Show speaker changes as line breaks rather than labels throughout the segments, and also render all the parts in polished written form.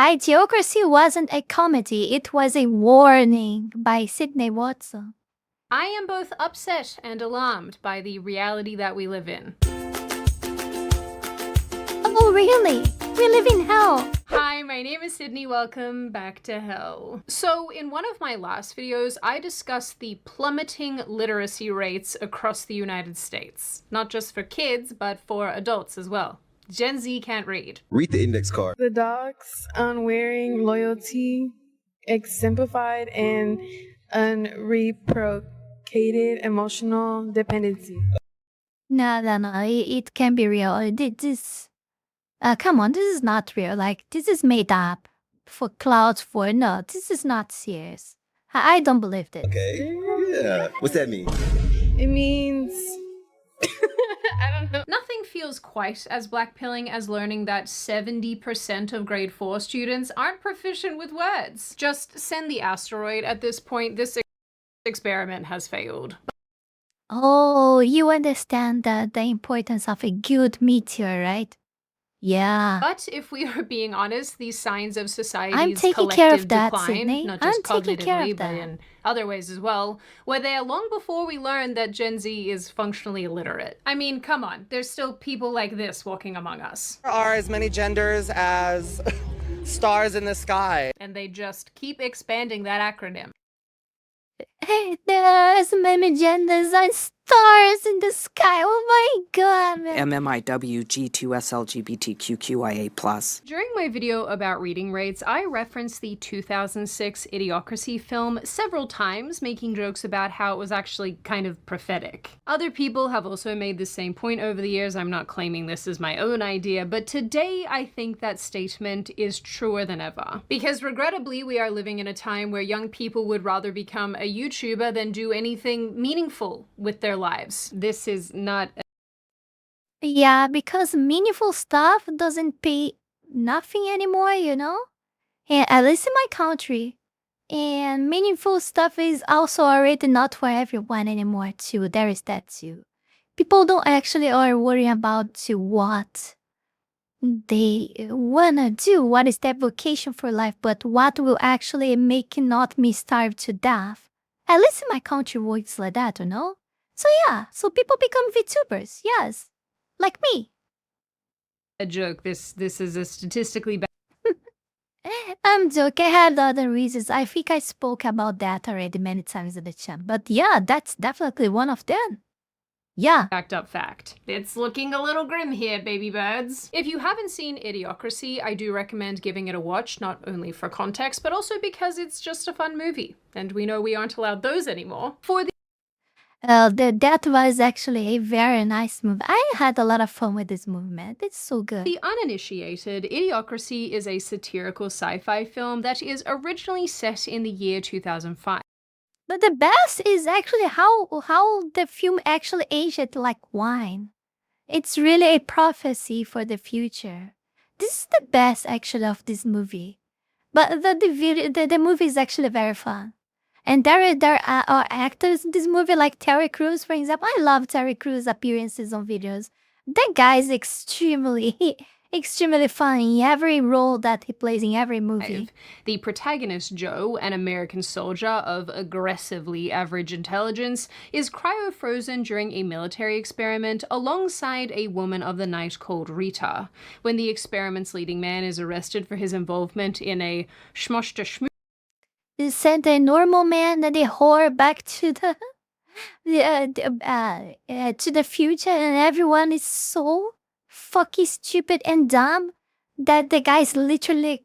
Idiocracy wasn't a comedy, it was a warning by Sidney Watson.
I am both upset and alarmed by the reality that we live in.
Oh, really? We live in hell.
Hi, my name is Sydney. Welcome back to hell. So, in one of my last videos, I discussed the plummeting literacy rates across the United States. Not just for kids, but for adults as well. Gen Z can't read.
Read the index card.
The dog's unwearing loyalty, exemplified in unreciprocated emotional dependency.
No, it can be real. Come on, this is not real. Like, this is made up for clouds for, no, this is not serious. I don't believe this.
Okay, yeah. What's that mean?
It means... I don't know.
Nothing feels quite as blackpilling as learning that 70% of grade 4 students aren't proficient with words. Just send the asteroid at this point. This experiment has failed.
Oh, you understand the importance of a good meteor, right? Yeah.
But if we are being honest, these signs of
I'm
society's
taking care
collective
of that,
decline,
Sydney.
not just
I'm taking care
cognitively,
of
but
that.
in other ways as well, were there long before we learned that Gen Z is functionally illiterate. I mean, come on, there's still people like this walking among us.
There are as many genders as stars in the sky.
And they just keep expanding that acronym.
Hey, there are as many genders and stars in the sky. Oh my god, man.
MMIWG2SLGBTQIA+.
During my video about reading rates, I referenced the 2006 Idiocracy film several times, making jokes about how it was actually kind of prophetic. Other people have also made the same point over the years. I'm not claiming this is my own idea, but today I think that statement is truer than ever. Because regrettably, we are living in a time where young people would rather become a YouTuber than do anything meaningful with their lives. This is not
Yeah, because meaningful stuff doesn't pay nothing anymore, you know? And at least in my country. And meaningful stuff is also already not for everyone anymore too. There is that too. People don't actually are worrying about what they wanna do, what is their vocation for life, but what will actually make not me starve to death. At least in my country works like that, you know? So yeah, so people become VTubers, yes. Like me.
a joke. This is a statistically bad
I'm joking. I have the other reasons. I think I spoke about that already many times in the channel. But yeah, that's definitely one of them. Yeah.
backed up fact. It's looking a little grim here, baby birds. If you haven't seen Idiocracy, I do recommend giving it a watch, not only for context, but also because it's just a fun movie. And we know we aren't allowed those anymore. For the
That was actually a very nice movie. I had a lot of fun with this movie, man. It's so good.
The uninitiated, Idiocracy is a satirical sci-fi film that is originally set in the year 2005.
But the best is actually how the film actually aged like wine. It's really a prophecy for the future. This is the best actually of this movie. But the movie is actually very fun. And there are actors in this movie like Terry Crews, for example. I love Terry Crews' appearances on videos. That guy is extremely fun in every role that he plays in every movie.
The protagonist, Joe, an American soldier of aggressively average intelligence, is cryo-frozen during a military experiment alongside a woman of the night called Rita. When the experiment's leading man is arrested for his involvement in a schmosh-to-schmoo
They sent a normal man and a whore back to the future, and everyone is so fucking stupid and dumb that the guys literally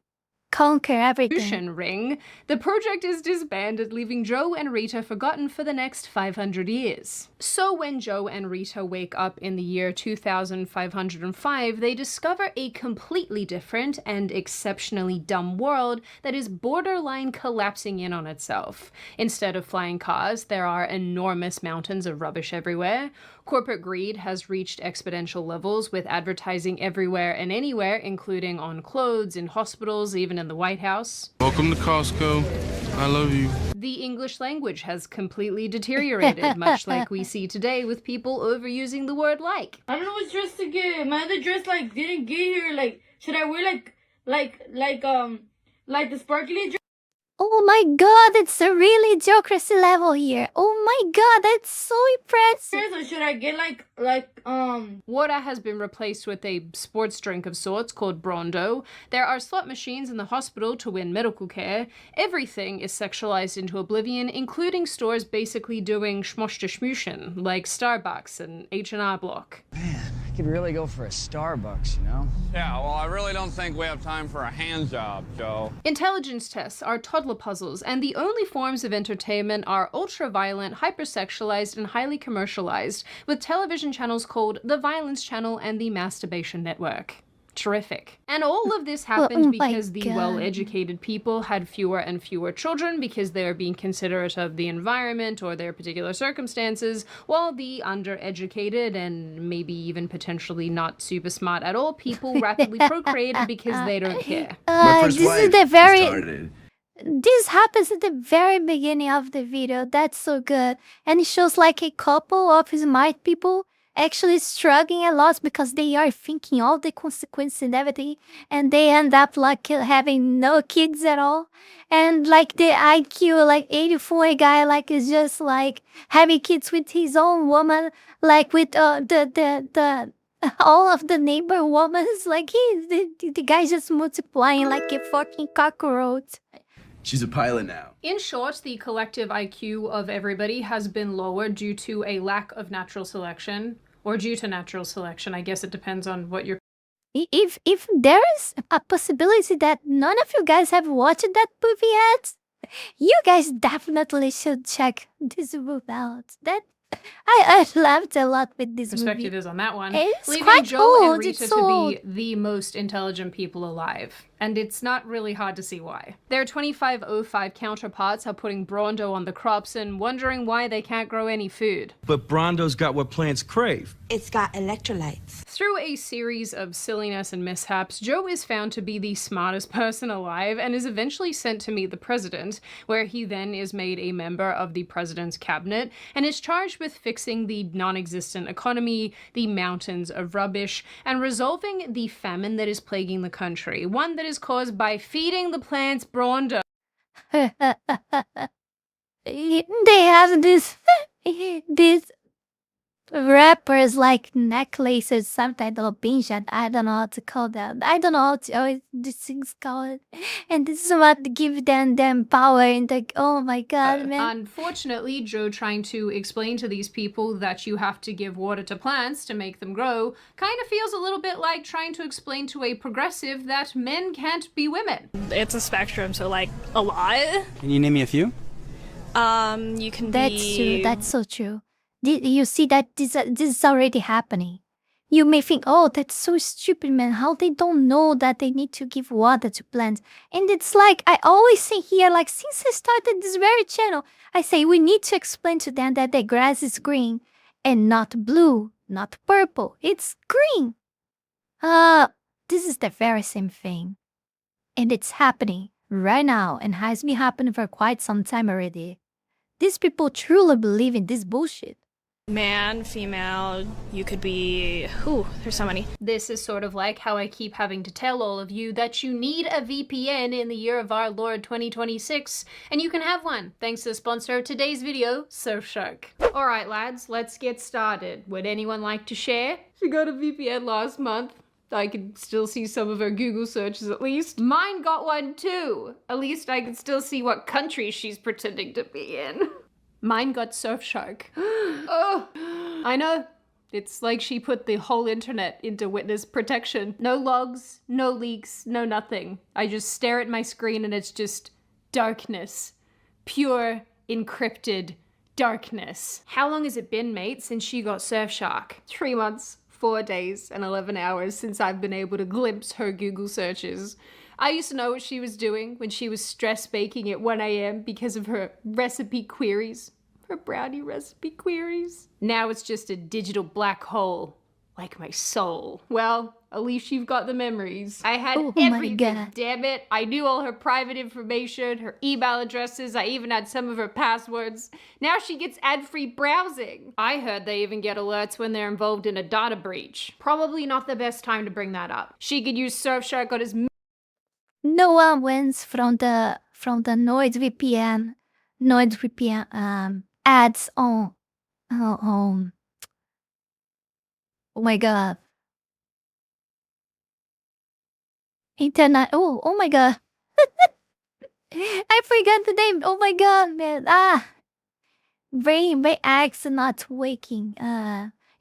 conquer everything.
ring, the project is disbanded, leaving Joe and Rita forgotten for the next 500 years. So when Joe and Rita wake up in the year 2505, they discover a completely different and exceptionally dumb world that is borderline collapsing in on itself. Instead of flying cars, there are enormous mountains of rubbish everywhere. Corporate greed has reached exponential levels, with advertising everywhere and anywhere, including on clothes, in hospitals, even in the White House.
Welcome to Costco. I love you.
The English language has completely deteriorated, much like we see today with people overusing the word like.
I don't know what dress to get. My other dress didn't get here. Should I wear
Like the sparkly
Oh my god, it's a really Idiocracy level here. Oh my god, that's so impressive.
or should I get
Water has been replaced with a sports drink of sorts called Brondo. There are slot machines in the hospital to win medical care. Everything is sexualized into oblivion, including stores basically doing schmosh-to-schmooshin, like Starbucks and H&R Block.
Man, I could really go for a Starbucks, you know?
Yeah, well, I really don't think we have time for a hand job, Joe.
Intelligence tests are toddler puzzles, and the only forms of entertainment are ultra-violent, hypersexualized, and highly commercialized, with television channels called the Violence Channel and the Masturbation Network. Terrific. And all of this happened
Oh my
because the
God.
well-educated people had fewer and fewer children because they were being considerate of the environment or their particular circumstances, while the undereducated and maybe even potentially not super smart at all people rapidly procreated because they don't care.
My first
This
wife
is the very...
started.
This happens at the very beginning of the video. That's so good. And it shows like a couple of smart people actually struggling a lot because they are thinking all the consequences and everything. And they end up like having no kids at all. And like the IQ, like 84 guy, like is just like having kids with his own woman, like with the all of the neighbor women. Like the guy's just multiplying like a fucking cockroach.
She's a pilot now.
In short, the collective IQ of everybody has been lowered due to a lack of natural selection, or due to natural selection. I guess it depends on what you're...
If there is a possibility that none of you guys have watched that movie yet, you guys definitely should check this movie out. That I laughed a lot with this
perspective
movie.
is on that one.
It's
Leaving
quite
Joe and
old,
Rita
it's
to
old.
be the most intelligent people alive. And it's not really hard to see why. Their 2505 counterparts are putting Brondo on the crops and wondering why they can't grow any food.
But Brondo's got what plants crave.
It's got electrolytes.
Through a series of silliness and mishaps, Joe is found to be the smartest person alive and is eventually sent to meet the president, where he then is made a member of the president's cabinet and is charged with fixing the non-existent economy, the mountains of rubbish, and resolving the famine that is plaguing the country, one that is caused by feeding the plants Brondo.
They have this wrappers like necklaces, sometimes or pinchad. I don't know how to call that. I don't know how to these things called. And this is what give them power and like, oh my god, man.
Unfortunately, Joe trying to explain to these people that you have to give water to plants to make them grow kind of feels a little bit like trying to explain to a progressive that men can't be women.
It's a spectrum, so like a lot.
Can you name me a few?
You can
That's true. That's so true. You see that this is already happening. You may think, oh, that's so stupid, man. How they don't know that they need to give water to plants. And it's like, I always say here, like, since I started this very channel, I say we need to explain to them that the grass is green and not blue, not purple. It's green. This is the very same thing. And it's happening right now and has been happening for quite some time already. These people truly believe in this bullshit.
Man, female, you could be... Ooh, there's so many.
This is sort of like how I keep having to tell all of you that you need a VPN in the year of our Lord 2026, and you can have one thanks to the sponsor of today's video, Surfshark. Alright lads, let's get started. Would anyone like to share? She got a VPN last month. I could still see some of her Google searches at least. Mine got one too. At least I can still see what country she's pretending to be in. Mine got Surfshark. Oh, I know. It's like she put the whole internet into witness protection. No logs, no leaks, no nothing. I just stare at my screen and it's just darkness. Pure, encrypted darkness. How long has it been, mate, since she got Surfshark? 3 months. 4 days and 11 hours since I've been able to glimpse her Google searches. I used to know what she was doing when she was stress baking at 1 a.m. because of her recipe queries. Her brownie recipe queries. Now it's just a digital black hole, like my soul. Well, at least you've got the memories. I had everything, damn it. I knew all her private information, her email addresses, I even had some of her passwords. Now she gets ad-free browsing. I heard they even get alerts when they're involved in a data breach. Probably not the best time to bring that up. She could use Surfshark on as
No one wins from the NordVPN ads on on oh my god. Internet. Oh my god. I forgot the name. Oh my god, man. Brain acts not waking.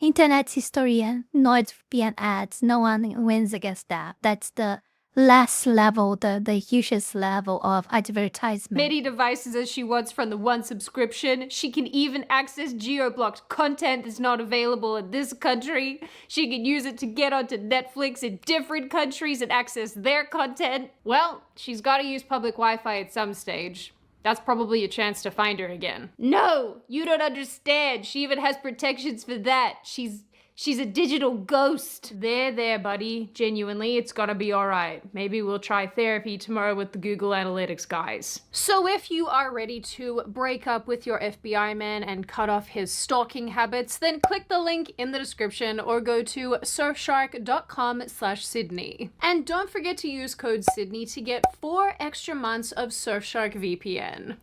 Internet historian, NordVPN ads. No one wins against that. That's the last level, the hugest level of advertisement.
Many devices as she wants from the one subscription. She can even access geo-blocked content that's not available in this country. She can use it to get onto Netflix in different countries and access their content. Well, she's gotta use public Wi-Fi at some stage. That's probably a chance to find her again. No, you don't understand. She even has protections for that. She's a digital ghost. There, buddy. Genuinely, it's gonna be alright. Maybe we'll try therapy tomorrow with the Google Analytics guys. So if you are ready to break up with your FBI man and cut off his stalking habits, then click the link in the description or go to surfshark.com/Sydney. And don't forget to use code Sydney to get 4 extra months of Surfshark VPN.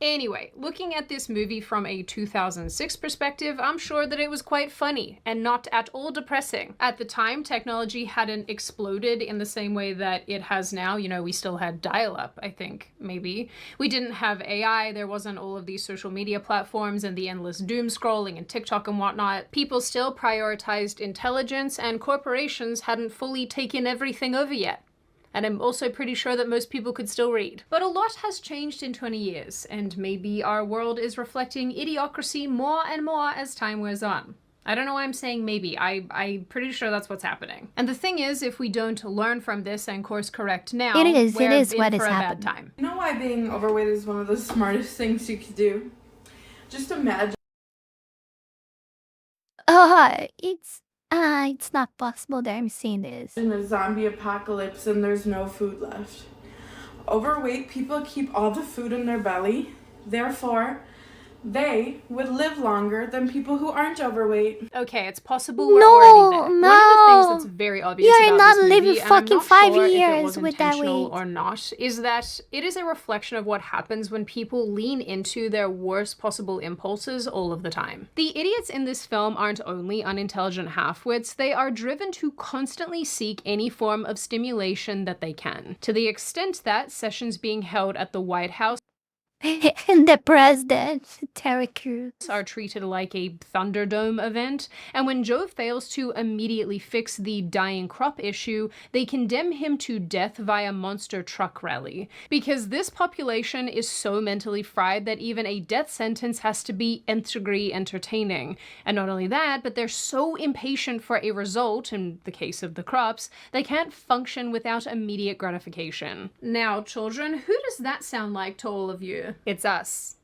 Anyway, looking at this movie from a 2006 perspective, I'm sure that it was quite funny and not at all depressing. At the time, technology hadn't exploded in the same way that it has now. You know, we still had dial-up, I think, maybe. We didn't have AI, there wasn't all of these social media platforms and the endless doom scrolling and TikTok and whatnot. People still prioritized intelligence and corporations hadn't fully taken everything over yet. And I'm also pretty sure that most people could still read. But a lot has changed in 20 years, and maybe our world is reflecting idiocracy more and more as time wears on. I don't know why I'm saying maybe. I'm pretty sure that's what's happening. And the thing is, if we don't learn from this and course correct now, we're in for a bad time.
You know why being overweight is one of the smartest things you could do? Just imagine.
It's not possible that I'm seeing this.
In a zombie apocalypse and there's no food left. Overweight people keep all the food in their belly. Therefore, they would live longer than people who aren't overweight.
Okay, it's possible we're already there. One of the things that's very obvious
You're
about
not
this movie,
living
and
fucking
I'm not
5
sure
years
if it was
with that
intentional
weight.
or not, is that it is a reflection of what happens when people lean into their worst possible impulses all of the time. The idiots in this film aren't only unintelligent half-wits, they are driven to constantly seek any form of stimulation that they can, to the extent that sessions being held at the White House
And the president, Terry Crews,
are treated like a Thunderdome event, and when Joe fails to immediately fix the dying crop issue, they condemn him to death via monster truck rally. Because this population is so mentally fried that even a death sentence has to be nth degree entertaining. And not only that, but they're so impatient for a result, in the case of the crops, they can't function without immediate gratification. Now, children, who does that sound like to all of you? It's us.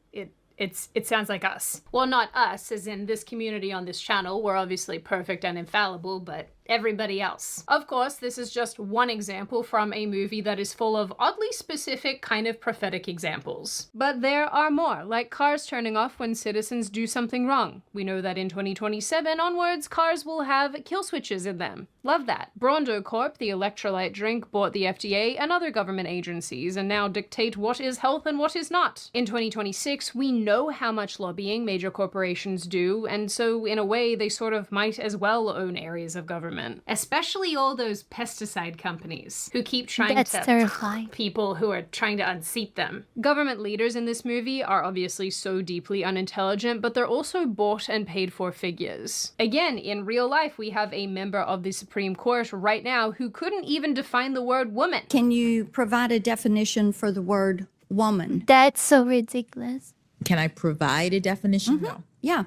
It sounds like us. Well, not us, as in this community on this channel. We're obviously perfect and infallible, but everybody else. Of course, this is just one example from a movie that is full of oddly specific, kind of prophetic examples. But there are more, like cars turning off when citizens do something wrong. We know that in 2027 onwards, cars will have kill switches in them. Love that. Brondo Corp, the electrolyte drink, bought the FDA and other government agencies and now dictate what is health and what is not. In 2026, we know how much lobbying major corporations do, and so in a way, they sort of might as well own areas of government. Especially all those pesticide companies who keep trying
terrifying.
People who are trying to unseat them. Government leaders in this movie are obviously so deeply unintelligent, but they're also bought and paid for figures. Again, in real life, we have a member of the Supreme Court right now who couldn't even define the word woman.
Can you provide a definition for the word woman?
That's so ridiculous.
Can I provide a definition? No.
Yeah.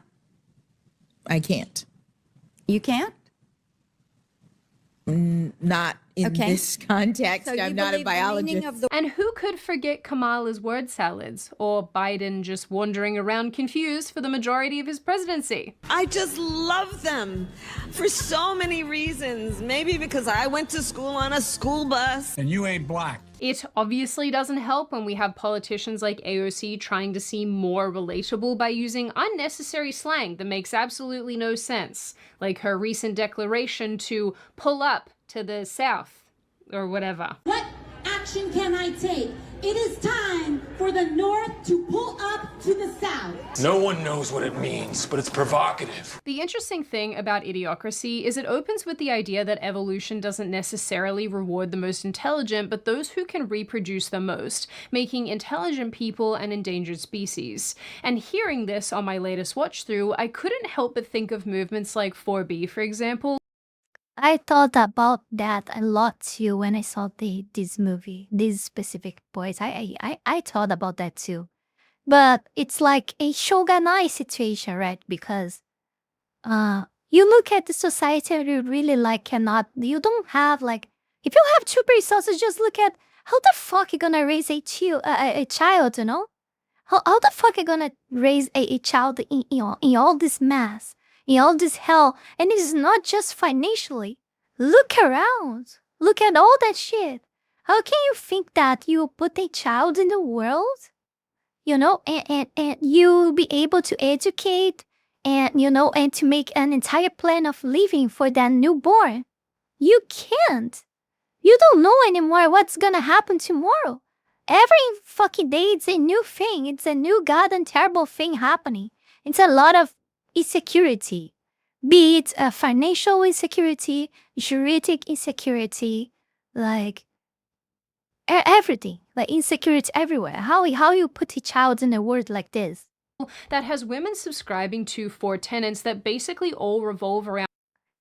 I can't.
You can't?
Not in this context.
So
I'm not a biologist.
And who could forget Kamala's word salads, or Biden just wandering around confused for the majority of his presidency?
I just love them for so many reasons. Maybe because I went to school on a school bus.
And you ain't black.
It obviously doesn't help when we have politicians like AOC trying to seem more relatable by using unnecessary slang that makes absolutely no sense, like her recent declaration to pull up to the South, or whatever.
What
action can I take? It is time for the North to pull up to the South.
No one knows what it means, but it's provocative.
The interesting thing about Idiocracy is it opens with the idea that evolution doesn't necessarily reward the most intelligent, but those who can reproduce the most, making intelligent people an endangered species. And hearing this on my latest watch through, I couldn't help but think of movements like 4B, for example.
I thought about that a lot too when I saw this movie, these specific boys. I thought about that too. But it's like a shogunai situation, right? Because you look at the society and you really like you don't have like, if you have two resources, just look at how the fuck you gonna raise a child, you know? How the fuck you gonna raise a child in all this mess? In all this hell, and it's not just financially. Look around. Look at all that shit. How can you think that you put a child in the world, you know, and you'll be able to educate and, you know, and to make an entire plan of living for that newborn? You can't. You don't know anymore what's gonna happen tomorrow. Every fucking day it's a new thing. It's a new goddamn terrible thing happening. It's a lot of insecurity, be it financial insecurity, juridic insecurity, like everything, like insecurity everywhere. How you put a child in a world like this?
That has women subscribing to 4 tenets that basically all revolve around.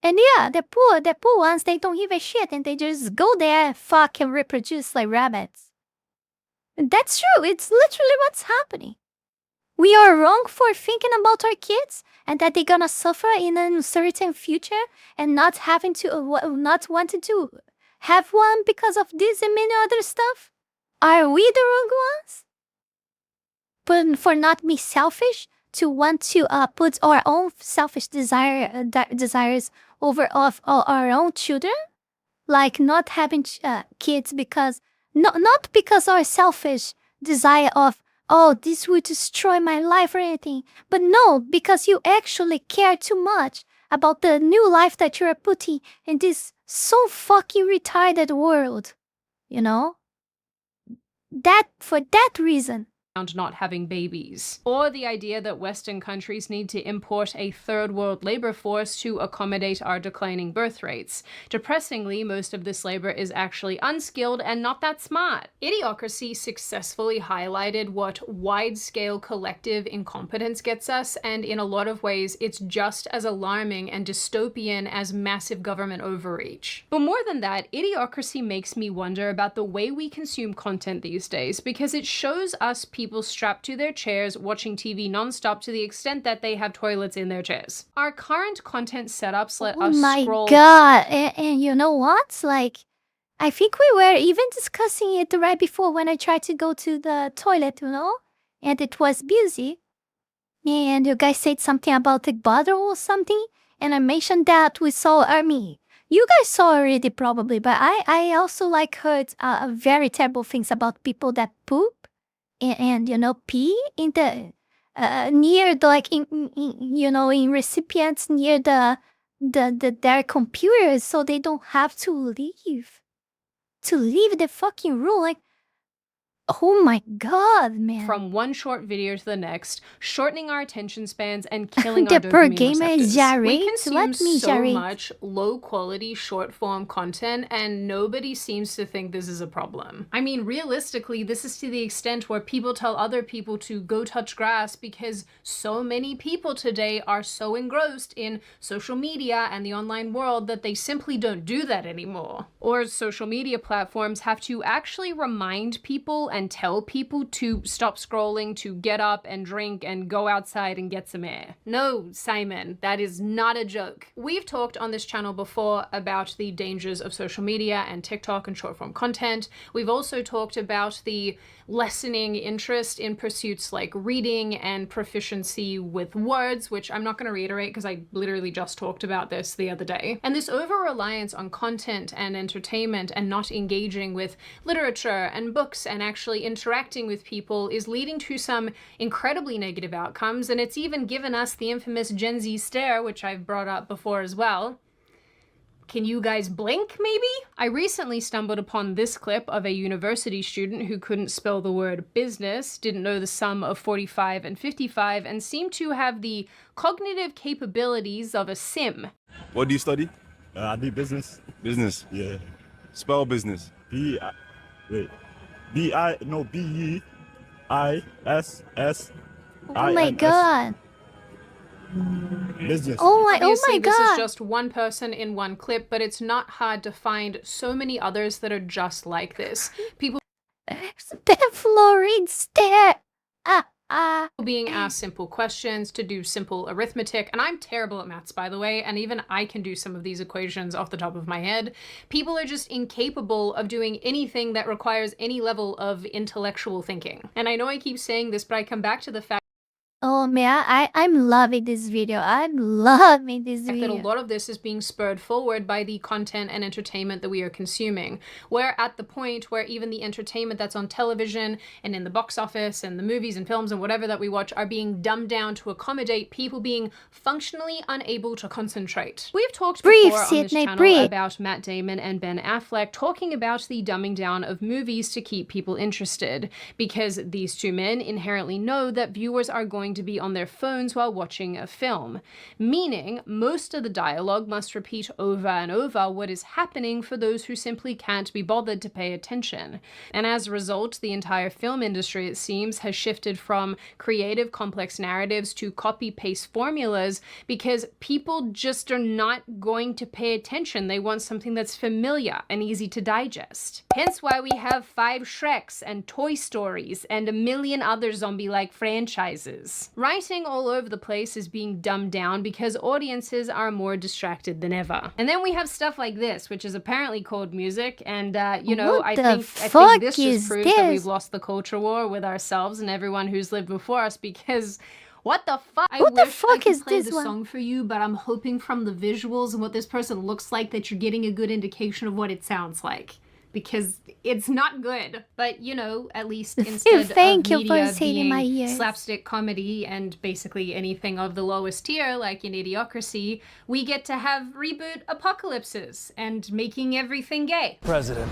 And yeah, the poor ones, they don't give a shit and they just go there and fuck and reproduce like rabbits. And that's true. It's literally what's happening. We are wrong for thinking about our kids and that they're gonna suffer in a certain future and not wanting to have one because of this and many other stuff. Are we the wrong ones? But for not be selfish, to want to put our own selfish desires over of our own children, like not having kids because not because our selfish desire of, oh, this would destroy my life or anything. But no, because you actually care too much about the new life that you're putting in this so fucking retarded world. You know? For that reason.
Not having babies. Or the idea that Western countries need to import a third world labor force to accommodate our declining birth rates. Depressingly, most of this labor is actually unskilled and not that smart. Idiocracy successfully highlighted what wide-scale collective incompetence gets us, and in a lot of ways, it's just as alarming and dystopian as massive government overreach. But more than that, Idiocracy makes me wonder about the way we consume content these days, because it shows us people strapped to their chairs watching TV non-stop to the extent that they have toilets in their chairs. Our current content setups let us scroll.
Oh my god, and you know what? Like, I think we were even discussing it right before when I tried to go to the toilet, you know? And it was busy. And you guys said something about the bottle or something. And I mentioned that we saw army. You guys saw already probably, but I also like heard very terrible things about people that poop. And you know, pee in the near the, like in recipients near their computers, so they don't have to leave the fucking room. Like, oh my god, man!
From one short video to the next, shortening our attention spans and killing
the
our
per
dopamine
gamer is
receptors. We
Let
consume
me
so
Jarrett.
much low-quality short-form content, and nobody seems to think this is a problem. I mean, realistically, this is to the extent where people tell other people to go touch grass because so many people today are so engrossed in social media and the online world that they simply don't do that anymore. Or social media platforms have to actually remind people and tell people to stop scrolling, to get up and drink and go outside and get some air. No, Simon, that is not a joke. We've talked on this channel before about the dangers of social media and TikTok and short form content. We've also talked about the lessening interest in pursuits like reading and proficiency with words, which I'm not going to reiterate because I literally just talked about this the other day. And this over-reliance on content and entertainment and not engaging with literature and books and actually interacting with people is leading to some incredibly negative outcomes, and it's even given us the infamous Gen Z stare, which I've brought up before as well. Can you guys blink, maybe? I recently stumbled upon this clip of a university student who couldn't spell the word business, didn't know the sum of 45 and 55, and seemed to have the cognitive capabilities of a sim.
What do you study?
I do business.
Business?
Yeah.
Spell business.
B-I-S-S.
Oh my god.
Business.
Oh my
This
god.
is just one person in one clip, but it's not hard to find so many others that are just like this. People
Fluorine stare.
being asked simple questions to do simple arithmetic, and I'm terrible at maths, by the way, and even I can do some of these equations off the top of my head. People are just incapable of doing anything that requires any level of intellectual thinking. And I know I keep saying this, but I come back to the fact
Oh man, I'm loving this video. I'm loving this
that a
video.
lot of this is being spurred forward by the content and entertainment that we are consuming. We're at the point where even the entertainment that's on television and in the box office and the movies and films and whatever that we watch are being dumbed down to accommodate people being functionally unable to concentrate. We've talked before on this channel about Matt Damon and Ben Affleck talking about the dumbing down of movies to keep people interested, because these two men inherently know that viewers are going to be on their phones while watching a film, meaning most of the dialogue must repeat over and over what is happening for those who simply can't be bothered to pay attention. And as a result, the entire film industry, it seems, has shifted from creative, complex narratives to copy-paste formulas because people just are not going to pay attention. They want something that's familiar and easy to digest. Hence why we have 5 Shreks and Toy Stories and a million other zombie-like franchises. Writing all over the place is being dumbed down because audiences are more distracted than ever. And then we have stuff like this, which is apparently called music, and you know, I think this just proves that we've lost the culture war with ourselves and everyone who's lived before us, because what the fuck? I wish I could play the song for you, but I'm hoping from the visuals and what this person looks like that you're getting a good indication of what it sounds like, because it's not good. But you know, at least instead of media being slapstick comedy and basically anything of the lowest tier, like in Idiocracy, we get to have reboot apocalypses and making everything gay.
President,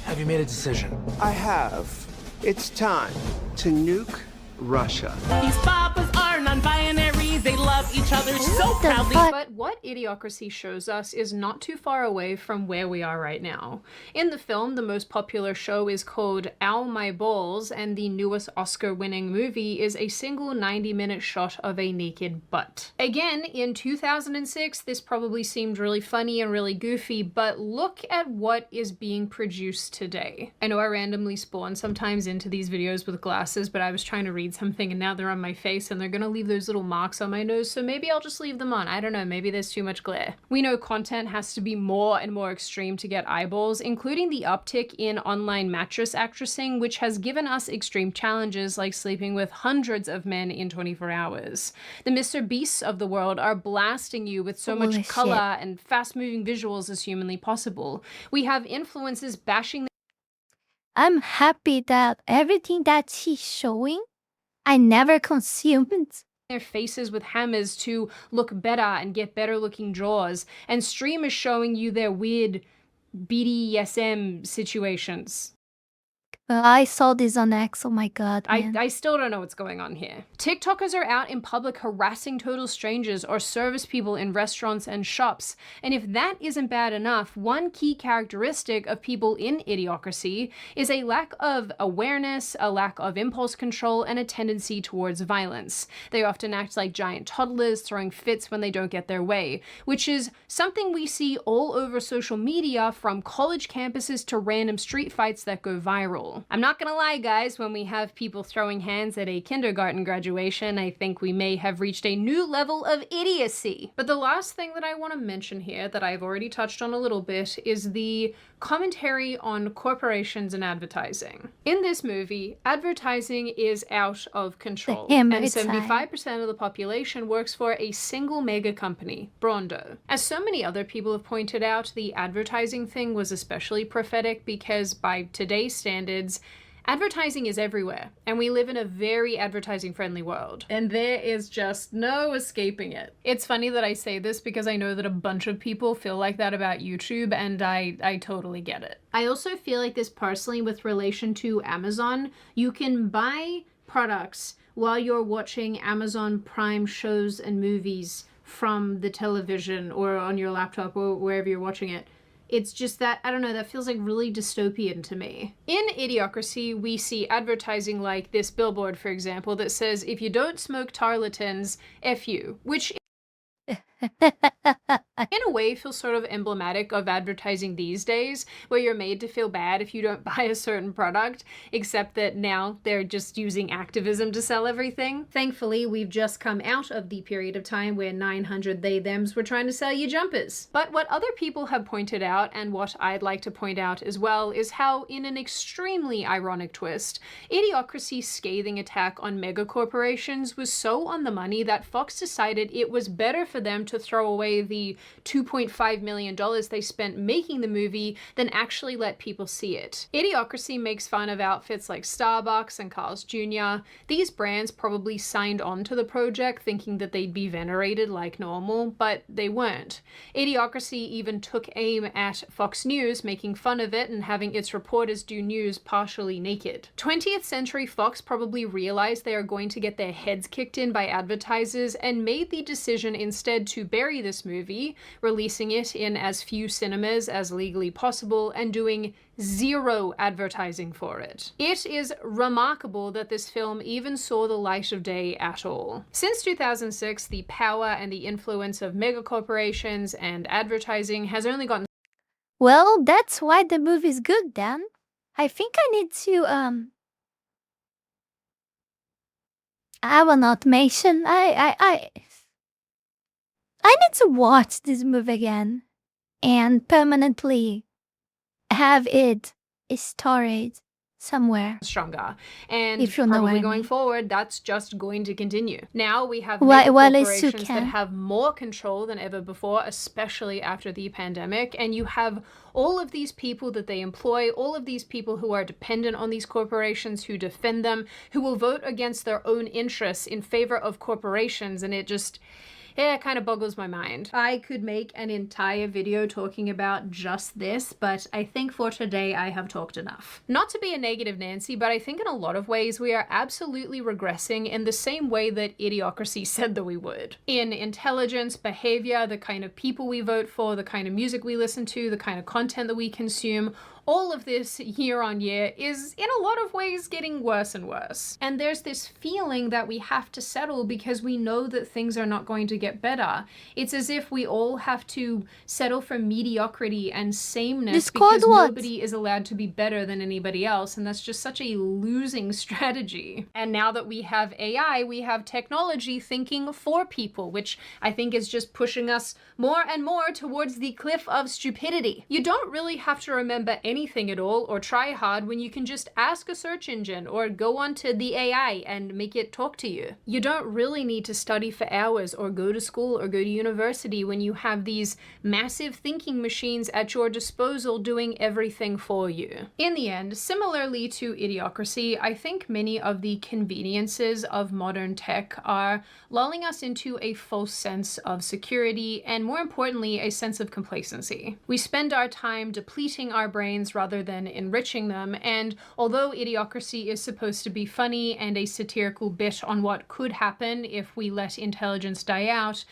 have you made a decision?
I have. It's time to nuke Russia.
These papas are non-binary, they love each other so proudly.
But what Idiocracy shows us is not too far away from where we are right now. In the film, the most popular show is called Ow My Balls, and the newest Oscar-winning movie is a single 90-minute shot of a naked butt. Again, in 2006, this probably seemed really funny and really goofy, but look at what is being produced today. I know I randomly spawn sometimes into these videos with glasses, but I was trying to read something and now they're on my face and they're gonna leave those little marks on my nose, so maybe I'll just leave them on. I don't know, maybe there's too much glare. We know content has to be more and more extreme to get eyeballs, including the uptick in online mattress actressing, which has given us extreme challenges like sleeping with hundreds of men in 24 hours. The Mr. Beasts of the world are blasting you with so much color and fast-moving visuals as humanly possible. We have influencers bashing.
I'm happy that everything that she's showing, I never consumed.
Their faces with hammers to look better and get better looking jaws, and streamers showing you their weird BDSM situations.
I saw this on X, oh my god, man.
I still don't know what's going on here. TikTokers are out in public harassing total strangers or service people in restaurants and shops. And if that isn't bad enough, one key characteristic of people in Idiocracy is a lack of awareness, a lack of impulse control, and a tendency towards violence. They often act like giant toddlers, throwing fits when they don't get their way, which is something we see all over social media, from college campuses to random street fights that go viral. I'm not gonna lie, guys, when we have people throwing hands at a kindergarten graduation, I think we may have reached a new level of idiocy. But the last thing that I want to mention here, that I've already touched on a little bit, is the commentary on corporations and advertising. In this movie, advertising is out of control, and 75% of the population works for a single mega company, Brondo. As so many other people have pointed out, the advertising thing was especially prophetic because by today's standards, Advertising is everywhere, and we live in a very advertising-friendly world, and there is just no escaping it. It's funny that I say this because I know that a bunch of people feel like that about YouTube, and I totally get it. I also feel like this personally with relation to Amazon. You can buy products while you're watching Amazon Prime shows and movies from the television or on your laptop or wherever you're watching it. It's just that, I don't know, that feels like really dystopian to me. In Idiocracy, we see advertising like this billboard, for example, that says, if you don't smoke tarlatans, F you, which in a way feels sort of emblematic of advertising these days, where you're made to feel bad if you don't buy a certain product, except that now they're just using activism to sell everything. Thankfully, we've just come out of the period of time where 900 they-thems were trying to sell you jumpers. But what other people have pointed out, and what I'd like to point out as well, is how, in an extremely ironic twist, Idiocracy's scathing attack on megacorporations was so on the money that Fox decided it was better for them to throw away the $2.5 million they spent making the movie than actually let people see it. Idiocracy makes fun of outfits like Starbucks and Carl's Jr. These brands probably signed on to the project thinking that they'd be venerated like normal, but they weren't. Idiocracy even took aim at Fox News, making fun of it and having its reporters do news partially naked. 20th Century Fox probably realized they are going to get their heads kicked in by advertisers and made the decision instead to bury this movie, releasing it in as few cinemas as legally possible and doing zero advertising for it. It is remarkable that this film even saw the light of day at all. Since 2006, the power and the influence of megacorporations and advertising has only gotten...
Well, that's why the movie's good, Dan. I think I need to, I have an automation. I need to watch this movie again and permanently have it stored somewhere.
Stronger. And
if you know
probably
what I
going
mean.
forward, that's just going to continue. Now we have
Well,
corporations
it's
that have more control than ever before, especially after the pandemic. And you have all of these people that they employ, all of these people who are dependent on these corporations, who defend them, who will vote against their own interests in favor of corporations. And it just... yeah, it kind of boggles my mind. I could make an entire video talking about just this, but I think for today I have talked enough. Not to be a negative Nancy, but I think in a lot of ways we are absolutely regressing in the same way that Idiocracy said that we would. In intelligence, behavior, the kind of people we vote for, the kind of music we listen to, the kind of content that we consume, all of this year on year is in a lot of ways getting worse and worse. And there's this feeling that we have to settle because we know that things are not going to get better. It's as if we all have to settle for mediocrity and sameness because nobody is allowed to be better than anybody else. And that's just such a losing strategy. And now that we have AI, we have technology thinking for people, which I think is just pushing us more and more towards the cliff of stupidity. You don't really have to remember anything at all or try hard when you can just ask a search engine or go onto the AI and make it talk to you. You don't really need to study for hours or go to school or go to university when you have these massive thinking machines at your disposal doing everything for you. In the end, similarly to Idiocracy, I think many of the conveniences of modern tech are lulling us into a false sense of security and, more importantly, a sense of complacency. We spend our time depleting our brains rather than enriching them, and although Idiocracy is supposed to be funny and a satirical bit on what could happen if we let intelligence die out,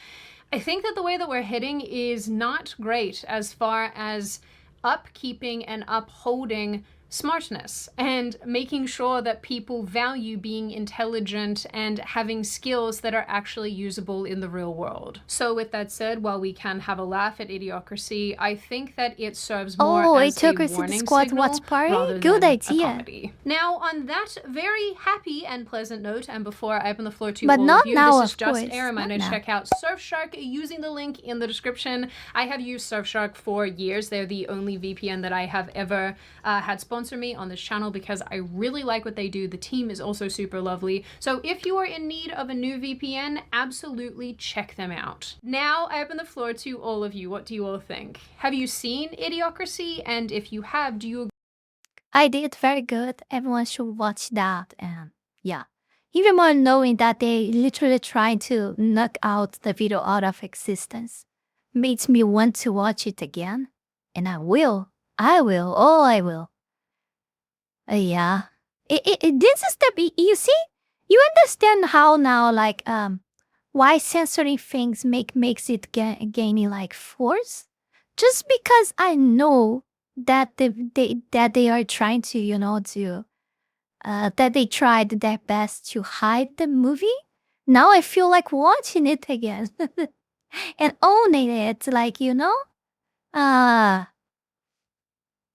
I think that the way that we're heading is not great as far as upkeeping and upholding smartness and making sure that people value being intelligent and having skills that are actually usable in the real world. So with that said, while we can have a laugh at Idiocracy, I think that it serves more as a warning signal rather than a comedy. Now, on that very happy and pleasant note, and before I open the floor to all of you, this is just a reminder to check out Surfshark using the link in the description. I have used Surfshark for years. They're the only VPN that I have ever had sponsor me on this channel because I really like what they do. The team is also super lovely. So if you are in need of a new VPN, absolutely check them out. Now I open the floor to all of you. What do you all think? Have you seen Idiocracy? And if you have, do you agree?
I did very good. Everyone should watch that. And yeah, even more knowing that they literally tried to knock out the video out of existence makes me want to watch it again. And I will. I will. Oh, I will. Yeah. This is you see? You understand how now, like, why censoring things makes it gaining like force? Just because I know that they are trying to, that they tried their best to hide the movie. Now I feel like watching it again and owning it, like,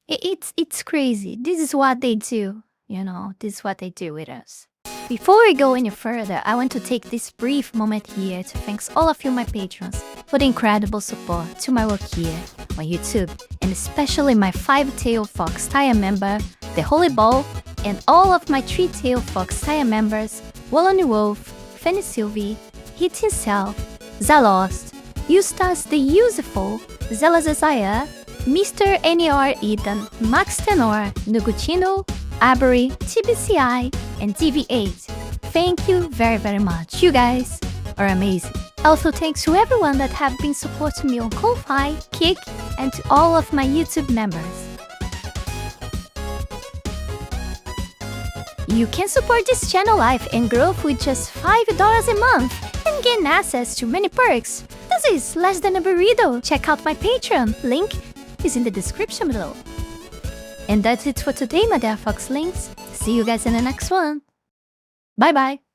it's crazy. This is what they do, this is what they do with us. Before we go any further, I want to take this brief moment here to thank all of you, my patrons, for the incredible support to my work here on YouTube, and especially my 5-tailed fox tier member, the Holy Ball, and all of my 3-tailed fox tier members, Wallony Wolf, Fanny Sylvie, Hit Himself, Zalost, Eustace the Useful, Zelazazaya, Mr. NER Eden, Max Tenor, Nugutino, Avery, TBCI, and TV8. Thank you very, very much. You guys are amazing. Also, thanks to everyone that have been supporting me on Ko-Fi, Kick, and to all of my YouTube members. You can support this channel life and growth with just $5 a month and gain access to many perks. This is less than a burrito. Check out my Patreon. Link is in the description below. And that's it for today, my dear Foxlings. See you guys in the next one. Bye bye.